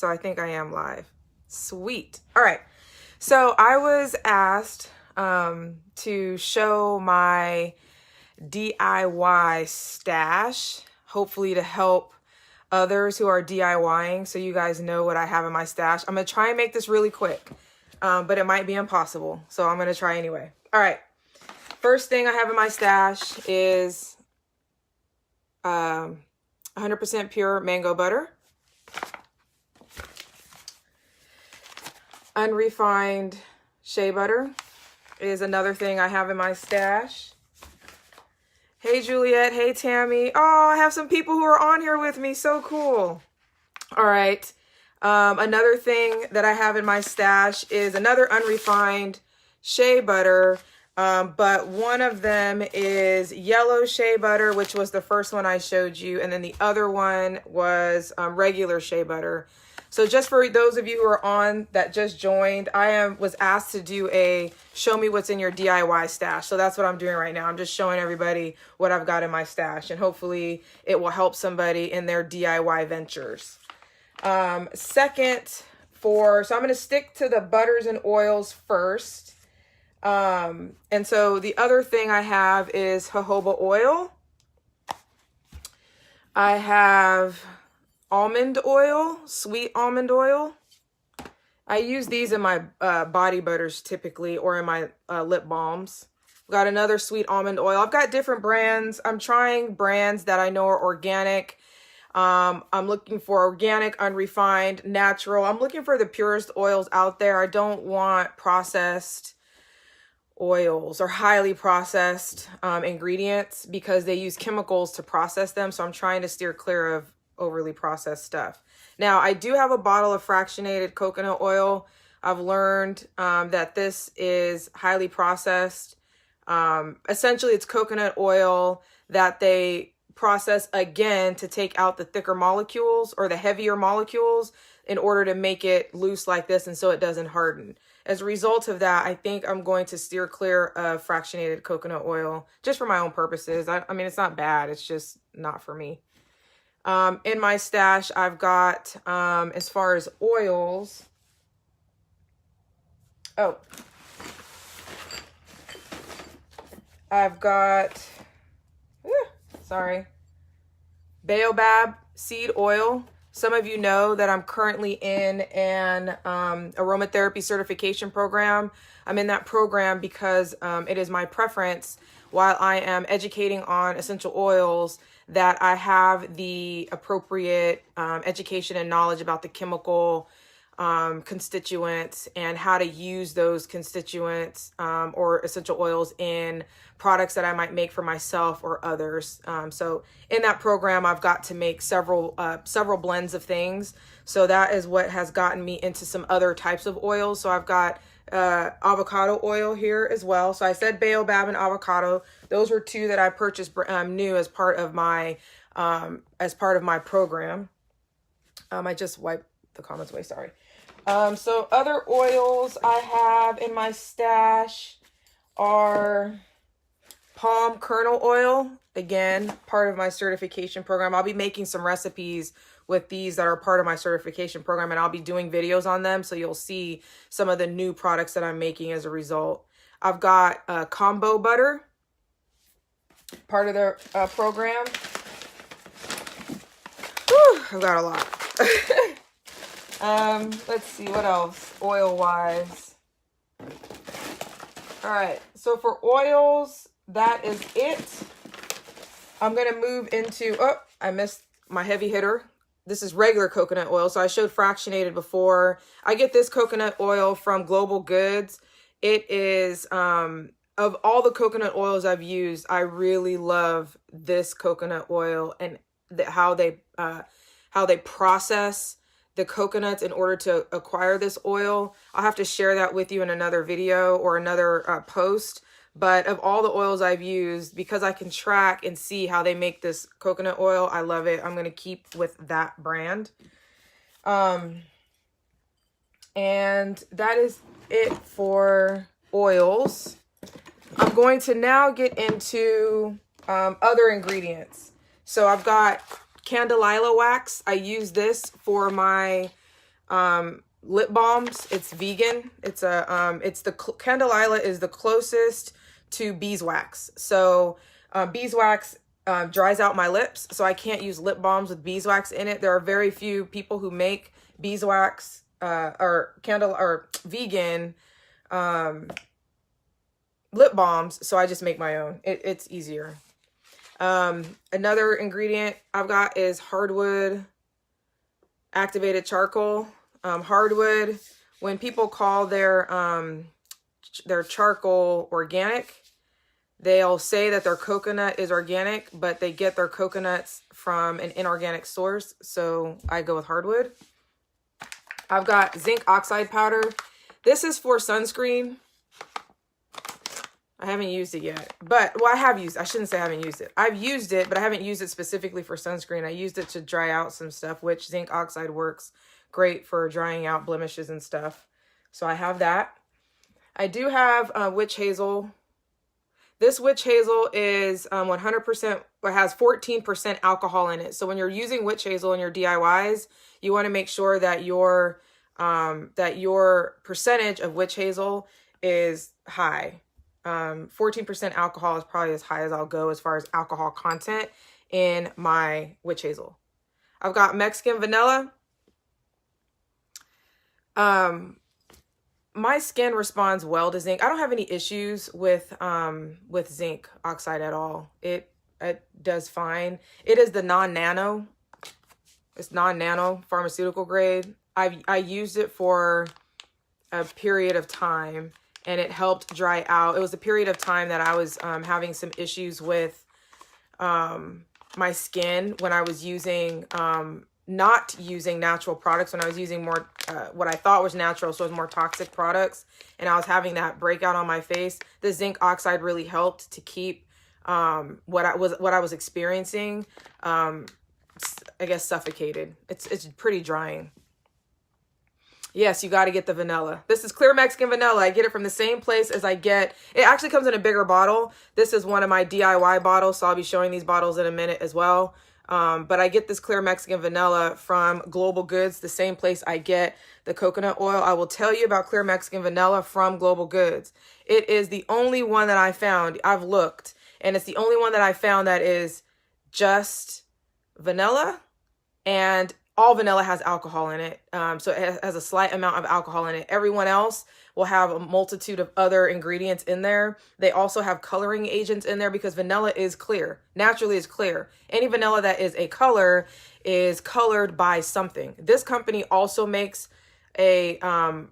So I think I am live. Sweet. All right. So I was asked to show my DIY stash, hopefully to help others who are DIYing, so you guys know what I have in my stash. I'm going to try and make this really quick, but it might be impossible, so I'm going to try anyway. All right. First thing I have in my stash is 100% pure mango butter. Unrefined shea butter is another thing I have in my stash. Hey, Juliet. Hey, Tammy. Oh, I have some people who are on here with me. So cool. All right. Another thing that I have in my stash is another unrefined shea butter. But one of them is yellow shea butter, which was the first one I showed you. And then the other one was regular shea butter. So just for those of you who are on that just joined, was asked to do a show me what's in your DIY stash. So that's what I'm doing right now. I'm just showing everybody what I've got in my stash, and hopefully it will help somebody in their DIY ventures. So I'm going to stick to the butters and oils first. And so the other thing I have is jojoba oil. I have almond oil, sweet almond oil. I use these in my body butters typically, or in my lip balms. I've got another sweet almond oil. I've got different brands. I'm trying brands that I know are organic. I'm looking for organic, unrefined, natural. I'm looking for the purest oils out there. I don't want processed oils or highly processed ingredients, because they use chemicals to process them. So I'm trying to steer clear of overly processed stuff. Now, I do have a bottle of fractionated coconut oil. I've learned that this is highly processed. Essentially, it's coconut oil that they process again to take out the thicker molecules or the heavier molecules in order to make it loose like this, and so it doesn't harden. As a result of that, I think I'm going to steer clear of fractionated coconut oil just for my own purposes. I mean, it's not bad. It's just not for me. In my stash, I've got, as far as oils, I've got, baobab seed oil. Some of you know that I'm currently in an aromatherapy certification program. I'm in that program because it is my preference, while I am educating on essential oils, that I have the appropriate education and knowledge about the chemical constituents and how to use those constituents or essential oils in products that I might make for myself or others. So in that program, I've got to make several blends of things. So that is what has gotten me into some other types of oils. So I've got avocado oil here as well. So I said baobab and avocado. Those were two that I purchased new as part of my program. I just wiped the comments away. Sorry. So other oils I have in my stash are palm kernel oil. Again, part of my certification program. I'll be making some recipes with these that are part of my certification program, and I'll be doing videos on them. So you'll see some of the new products that I'm making as a result. I've got combo butter, part of the program. Whew, I've got a lot. Let's see what else oil wise. All right. So for oils, that is it. I'm going to move into, I missed my heavy hitter. This is regular coconut oil. So I showed fractionated before. I get this coconut oil from Global Goods. It is, of all the coconut oils I've used, I really love this coconut oil, and how they process the coconuts in order to acquire this oil. I'll have to share that with you in another video or another post. But of all the oils I've used, because I can track and see how they make this coconut oil, I love it. I'm going to keep with that brand. And that is it for oils. I'm going to now get into other ingredients. So I've got candelilla wax. I use this for my lip balms. It's vegan. It's the Candelilla is the closest to beeswax. So beeswax dries out my lips, so I can't use lip balms with beeswax in it. There are very few people who make beeswax or vegan lip balms, so I just make my own. It's easier. Another ingredient I've got is hardwood activated charcoal. Hardwood, when people call their charcoal organic, they'll say that their coconut is organic, but they get their coconuts from an inorganic source. So I go with hardwood. I've got zinc oxide powder. This is for sunscreen. I haven't used it yet, but, well, I shouldn't say I haven't used it. I've used it, but I haven't used it specifically for sunscreen. I used it to dry out some stuff, which zinc oxide works great for drying out blemishes and stuff. So I have that. I do have witch hazel. This witch hazel is 100%, or has 14% alcohol in it. So when you're using witch hazel in your DIYs, you want to make sure that your percentage of witch hazel is high. 14% alcohol is probably as high as I'll go as far as alcohol content in my witch hazel. I've got Mexican vanilla. My skin responds well to zinc. I don't have any issues with zinc oxide at all. It does fine. It is the non-nano. It's non-nano pharmaceutical grade. I used it for a period of time, and it helped dry out. It was a period of time that I was having some issues with my skin when I was using not using natural products, when I was using more what I thought was natural, so it was more toxic products, and I was having that breakout on my face. The zinc oxide really helped to keep what I was experiencing, I guess, suffocated. It's pretty drying. Yes, you got to get the vanilla. This is clear Mexican vanilla. I get it from the same place as I get. It actually comes in a bigger bottle. This is one of my DIY bottles, so I'll be showing these bottles in a minute as well. But I get this clear Mexican vanilla from Global Goods, the same place I get the coconut oil. I will tell you about clear Mexican vanilla from Global Goods. It is the only one that I found. I've looked, and it's the only one that I found that is just vanilla, and all vanilla has alcohol in it. So it has a slight amount of alcohol in it. Everyone else will have a multitude of other ingredients in there. They also have coloring agents in there because vanilla is clear. Naturally is clear. Any vanilla that is a color is colored by something. This company also makes a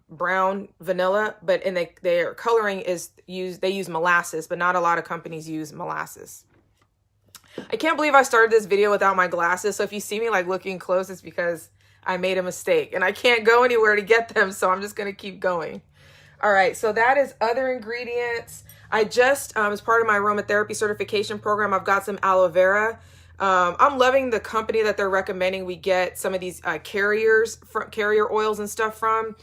brown vanilla, but in their coloring is they use molasses, but not a lot of companies use molasses. I can't believe I started this video without my glasses. So if you see me like looking close, it's because I made a mistake and I can't go anywhere to get them. So I'm just going to keep going. All right. So that is other ingredients. I just, as part of my aromatherapy certification program, I've got some aloe vera. I'm loving the company that they're recommending we get some of these carrier oils and stuff from,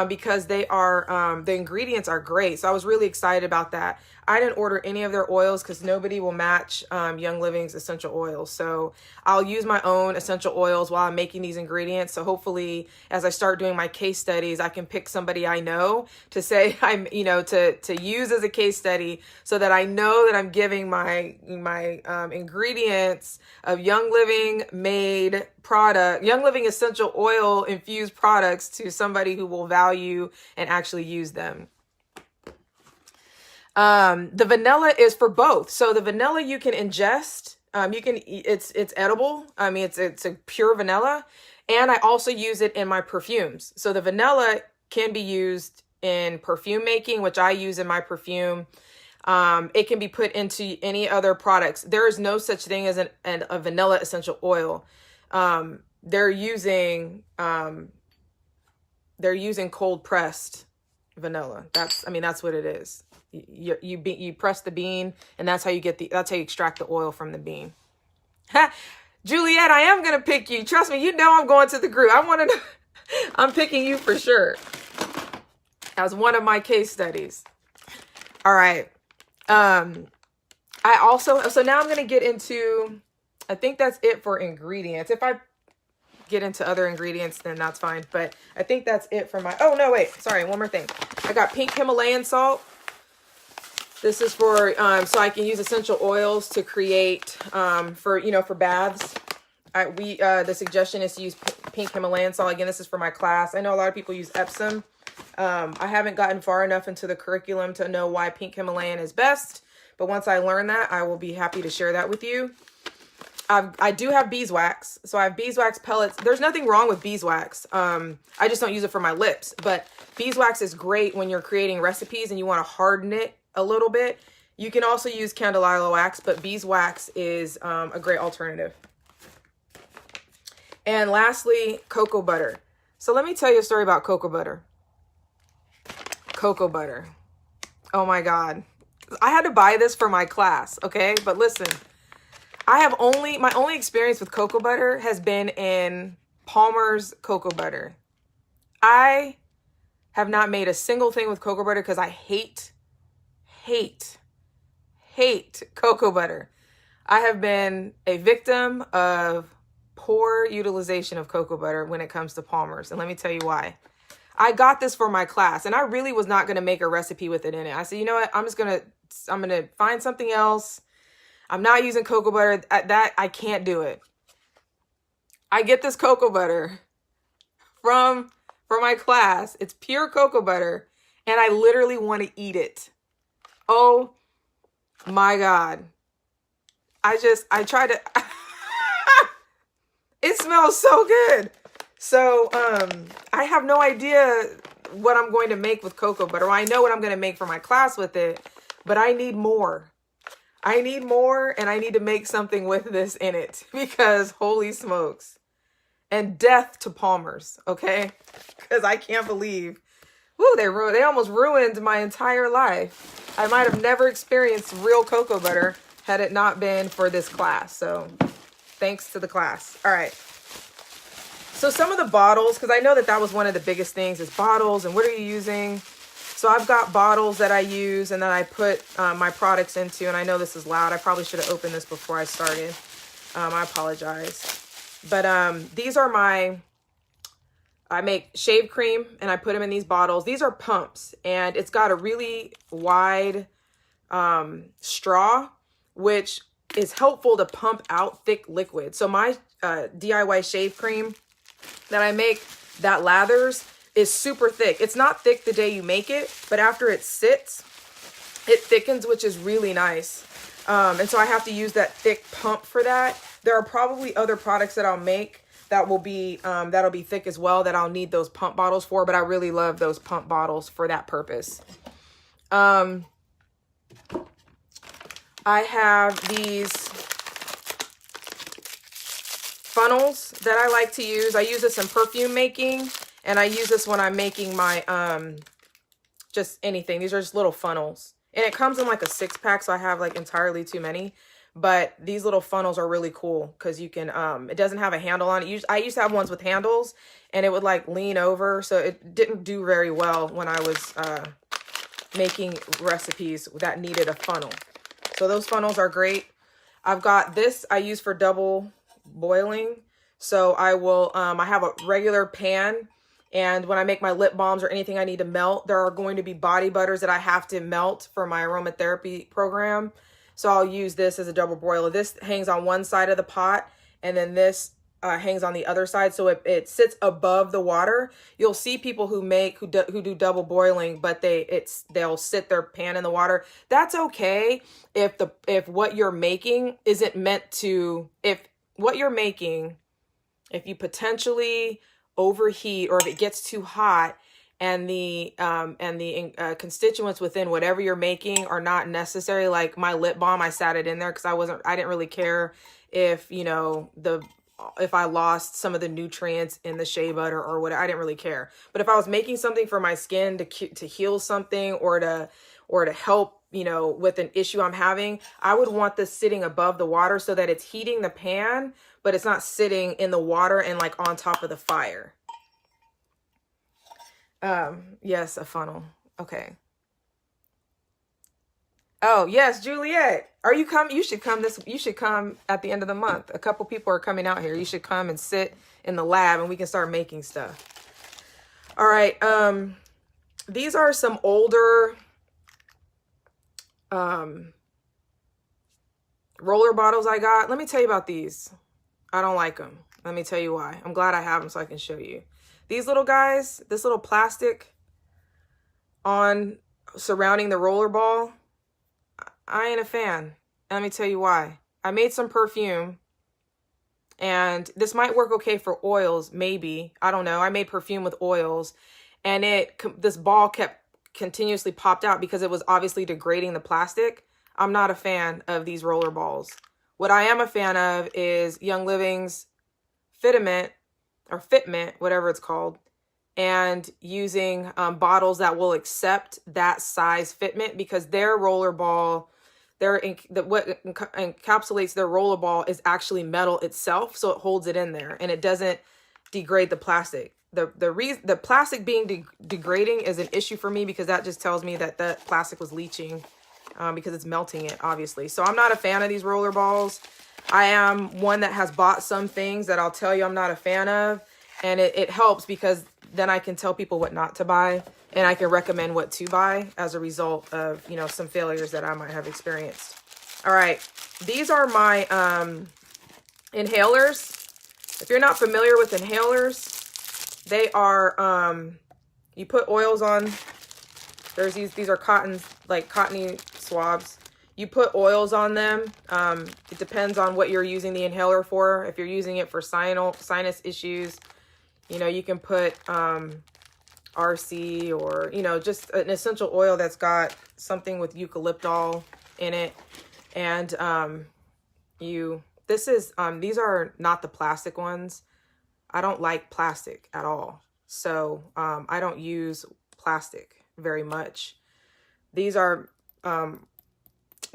because they are, the ingredients are great. So I was really excited about that. I didn't order any of their oils because nobody will match Young Living's essential oils. So I'll use my own essential oils while I'm making these ingredients. So hopefully, as I start doing my case studies, I can pick somebody I know to say to use as a case study, so that I know that I'm giving my ingredients of Young Living made product, Young Living essential oil infused products to somebody who will value and actually use them. The vanilla is for both. So the vanilla you can ingest, it's edible. I mean, it's a pure vanilla, and I also use it in my perfumes. So the vanilla can be used in perfume making, which I use in my perfume. It can be put into any other products. There is no such thing as a vanilla essential oil. They're using cold pressed vanilla. That's what it is. You press the bean, and that's how you extract the oil from the bean. Juliet, I am gonna pick you. Trust me, you know I'm going to the group. I'm picking you for sure. As one of my case studies. All right. So now I'm gonna get into, I think that's it for ingredients. If I get into other ingredients, then that's fine. But I think that's it for my, oh no, wait, sorry, one more thing. I got pink Himalayan salt. This is for, so I can use essential oils to create, for baths. The suggestion is to use pink Himalayan salt. Again, this is for my class. I know a lot of people use Epsom. I haven't gotten far enough into the curriculum to know why pink Himalayan is best. But once I learn that, I will be happy to share that with you. I do have beeswax. So I have beeswax pellets. There's nothing wrong with beeswax. I just don't use it for my lips. But beeswax is great when you're creating recipes and you want to harden it a little bit. You can also use candelilla wax, but beeswax is a great alternative. And lastly, cocoa butter. So let me tell you a story about cocoa butter. Cocoa butter. Oh my God. I had to buy this for my class, okay? But listen, my only experience with cocoa butter has been in Palmer's cocoa butter. I have not made a single thing with cocoa butter because I hate cocoa butter. I have been a victim of poor utilization of cocoa butter when it comes to Palmer's. And let me tell you why. I got this for my class and I really was not going to make a recipe with it in it. I said, you know what? I'm going to find something else. I'm not using cocoa butter. I can't do it. I get this cocoa butter for my class. It's pure cocoa butter and I literally want to eat it. Oh my God. I tried to, it smells so good. So, I have no idea what I'm going to make with cocoa butter. Well, I know what I'm going to make for my class with it, but I need more. I need more and I need to make something with this in it because holy smokes. And death to Palmer's, okay? Because I can't believe, woo, they almost ruined my entire life. I might have never experienced real cocoa butter had it not been for this class. So thanks to the class. All right. So some of the bottles, because I know that was one of the biggest things is bottles and what are you using? So I've got bottles that I use and that I put my products into. And I know this is loud. I probably should have opened this before I started. I apologize. But these are I make shave cream and I put them in these bottles. These are pumps and it's got a really wide straw, which is helpful to pump out thick liquid. So my DIY shave cream that I make that lathers is super thick. It's not thick the day you make it, but after it sits, it thickens, which is really nice. And so I have to use that thick pump for that. There are probably other products that I'll make that will be, that'll be thick as well that I'll need those pump bottles for, but I really love those pump bottles for that purpose. I have these funnels that I like to use. I use this in perfume making and I use this when I'm making my, just anything. These are just little funnels and it comes in like a 6-pack. So I have like entirely too many, but these little funnels are really cool because you can, it doesn't have a handle on it. I used to have ones with handles and it would like lean over. So it didn't do very well when I was, making recipes that needed a funnel. So those funnels are great. I've got this I use for double boiling. So I will, I have a regular pan and when I make my lip balms or anything I need to melt, there are going to be body butters that I have to melt for my aromatherapy program. So I'll use this as a double boiler. This hangs on one side of the pot and then this hangs on the other side. So it sits above the water. You'll see people who do double boiling, but they'll sit their pan in the water. That's okay if what you're making isn't meant to, if you potentially overheat or if it gets too hot and the constituents within whatever you're making are not necessary. Like my lip balm, I sat it in there because I didn't really care if, if I lost some of the nutrients in the shea butter or whatever. I didn't really care. But if I was making something for my skin to heal something or to help, with an issue I'm having, I would want this sitting above the water so that it's heating the pan, but it's not sitting in the water and like on top of the fire. Yes, a funnel. Okay. Oh, yes, Juliet. Are you come? You should come you should come at the end of the month. A couple people are coming out here. You should come and sit in the lab and we can start making stuff. All right. These are some older roller bottles I got. Let me tell you about these. I don't like them. Let me tell you why. I'm glad I have them so I can show you. These little guys, this little plastic on surrounding the roller ball, I ain't a fan. Let me tell you why. I made some perfume, and this might work okay for oils, maybe. I don't know. I made perfume with oils, and this ball kept continuously popped out because it was obviously degrading the plastic. I'm not a fan of these roller balls. What I am a fan of is Young Living's Fitment, whatever it's called, and using bottles that will accept that size fitment, because their roller ball, what encapsulates their roller ball is actually metal itself, so it holds it in there and it doesn't degrade the plastic. The plastic being degrading is an issue for me, because that just tells me that the plastic was leaching, because it's melting it, obviously. So I'm not a fan of these roller balls. I am one that has bought some things that I'll tell you I'm not a fan of, and it helps because then I can tell people what not to buy, and I can recommend what to buy as a result of, you know, some failures that I might have experienced. All right, these are my inhalers. If you're not familiar with inhalers, they are, you put oils on. There's these are cottony swabs. You put oils on them. It depends on what you're using the inhaler for. If you're using it for sinus issues, you know, you can put RC, or, you know, just an essential oil that's got something with eucalyptol in it. And these are not the plastic ones. I don't like plastic at all. So I don't use plastic very much. These are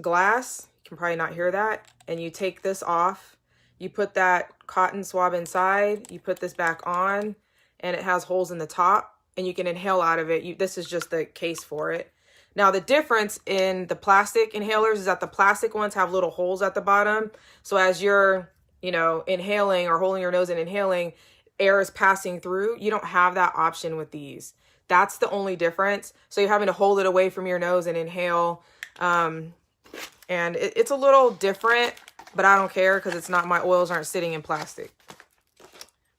glass. You can probably not hear that. And you take this off. You put that cotton swab inside. You put this back on, and it has holes in the top, and you can inhale out of it. This is just the case for it. Now, the difference in the plastic inhalers is that the plastic ones have little holes at the bottom. So as you're, you know, inhaling or holding your nose and inhaling, air is passing through. You don't have that option with these. That's the only difference. So you're having to hold it away from your nose and inhale. And it's a little different, but I don't care because it's not, my oils aren't sitting in plastic.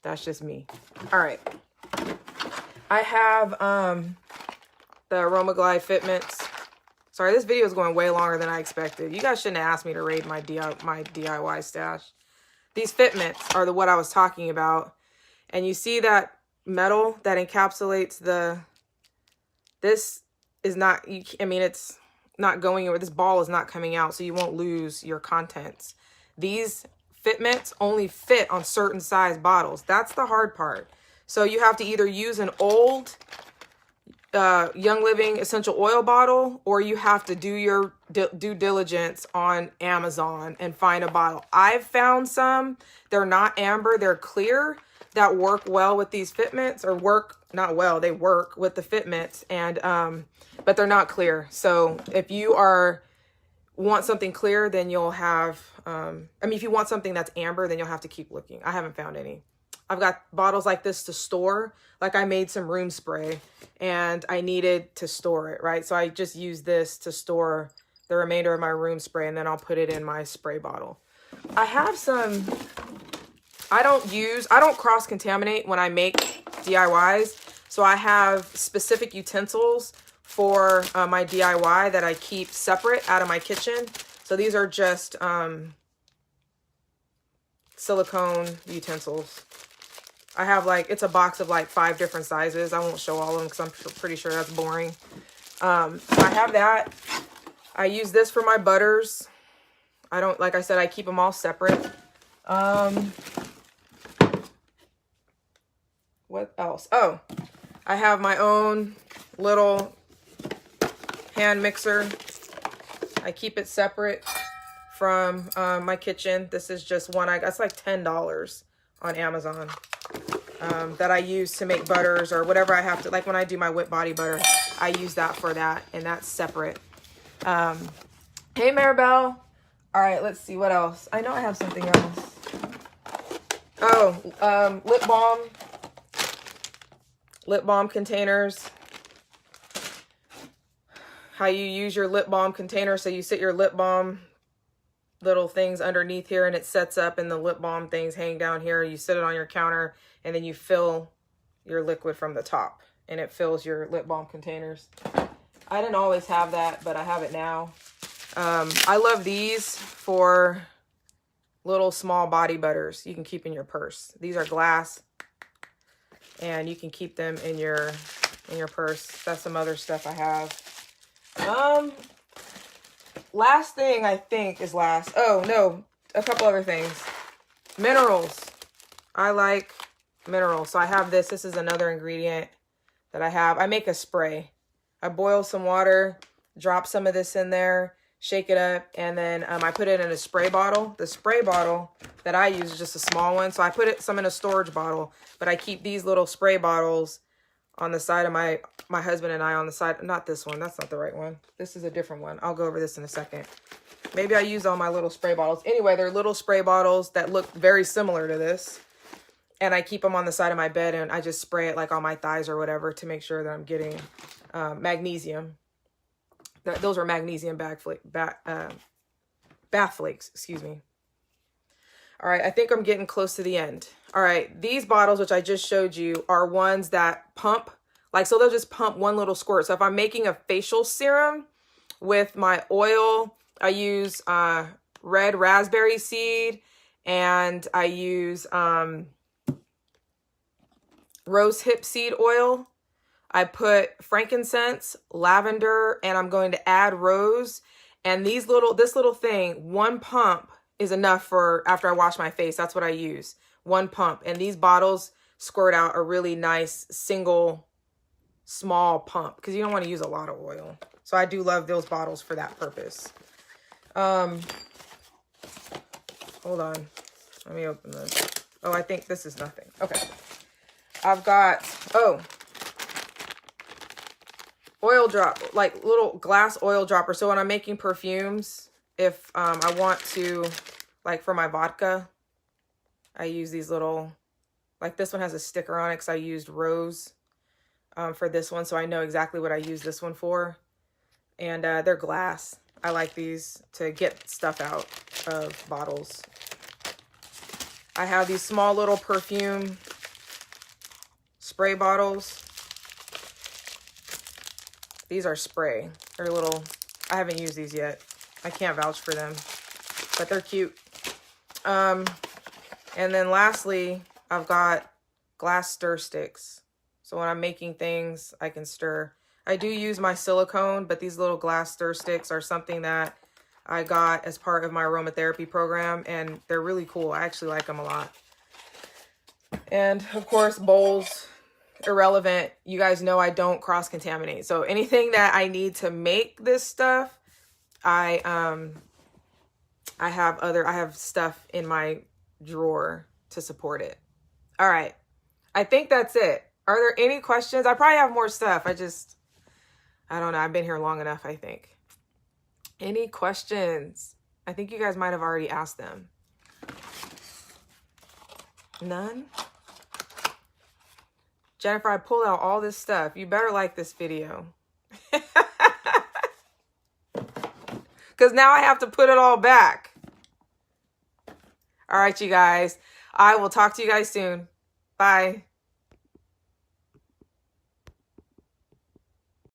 That's just me. All right. I have the Aromaglide Fitments. Sorry, this video is going way longer than I expected. You guys shouldn't have asked me to raid my DIY stash. These Fitments are what I was talking about. And you see that metal that encapsulates this is not, it's not going over. This ball is not coming out, so you won't lose your contents. These Fitments only fit on certain size bottles. That's the hard part. So you have to either use an old Young Living essential oil bottle, or you have to do your due diligence on Amazon and find a bottle. I've found some. They're not amber. They're clear, that work well with these Fitments, or work not well. They work with the Fitments, and but they're not clear. So if you want something clear, then you'll have, if you want something that's amber, then you'll have to keep looking. I haven't found any. I've got bottles like this to store. Like I made some room spray and I needed to store it, right? So I just use this to store the remainder of my room spray, and then I'll put it in my spray bottle. I have some, I don't cross-contaminate when I make DIYs. So I have specific utensils for my DIY that I keep separate out of my kitchen. So these are just silicone utensils. I have it's a box of 5 different sizes. I won't show all of them because I'm pretty sure that's boring. So I have that. I use this for my butters. I don't, like I said, I keep them all separate. What else? Oh, I have my own little hand mixer. I keep it separate from my kitchen. This is just one. That's like $10 on Amazon that I use to make butters or whatever I have to. Like when I do my whipped body butter, I use that for that, and that's separate. Hey, Maribel. All right, let's see what else. I know I have something else. Oh, lip balm. Lip balm containers. How you use your lip balm container. So you sit your lip balm little things underneath here and it sets up and the lip balm things hang down here. You sit it on your counter and then you fill your liquid from the top and it fills your lip balm containers. I didn't always have that, but I have it now. I love these for little small body butters you can keep in your purse. These are glass and you can keep them in your purse. That's some other stuff I have. Last thing I think is last. Oh no, a couple other things. Minerals. I like minerals. So I have this. This is another ingredient that I have. I make a spray. I boil some water, drop some of this in there, shake it up, and then I put it in a spray bottle. The spray bottle that I use is just a small one. So I put some in a storage bottle, but I keep these little spray bottles on the side of my husband and I on the side. Not this one. That's not the right one. This is a different one. I'll go over this in a second. Maybe I use all my little spray bottles. Anyway, they're little spray bottles that look very similar to this. And I keep them on the side of my bed and I just spray it like on my thighs or whatever to make sure that I'm getting magnesium. Those are magnesium bath flakes, excuse me. All right, I think I'm getting close to the end. All right, these bottles, which I just showed you, are ones that pump. Like, so they'll just pump one little squirt. So if I'm making a facial serum with my oil, I use red raspberry seed and I use rose hip seed oil. I put frankincense, lavender, and I'm going to add rose. And this little thing, one pump is enough for after I wash my face. That's what I use. One pump. And these bottles squirt out a really nice single small pump because you don't want to use a lot of oil. So I do love those bottles for that purpose. Hold on. Let me open this. Oh, I think this is nothing. Okay. I've got, oil drop, like little glass oil dropper. So when I'm making perfumes, if I want to, like for my vodka, I use these little, like this one has a sticker on it because I used rose for this one. So I know exactly what I use this one for. And they're glass. I like these to get stuff out of bottles. I have these small little perfume spray bottles. These are spray. They're little, I haven't used these yet. I can't vouch for them, but they're cute. And then lastly, I've got glass stir sticks. So when I'm making things, I can stir. I do use my silicone, but these little glass stir sticks are something that I got as part of my aromatherapy program, and they're really cool. I actually like them a lot. And of course, bowls, irrelevant. You guys know I don't cross-contaminate. So anything that I need to make this stuff, I have stuff in my drawer to support it. All right. I think that's it. Are there any questions? I probably have more stuff. I don't know. I've been here long enough, I think. Any questions? I think you guys might have already asked them. None? Jennifer, I pulled out all this stuff. You better like this video. Because now I have to put it all back. All right, you guys. I will talk to you guys soon. Bye.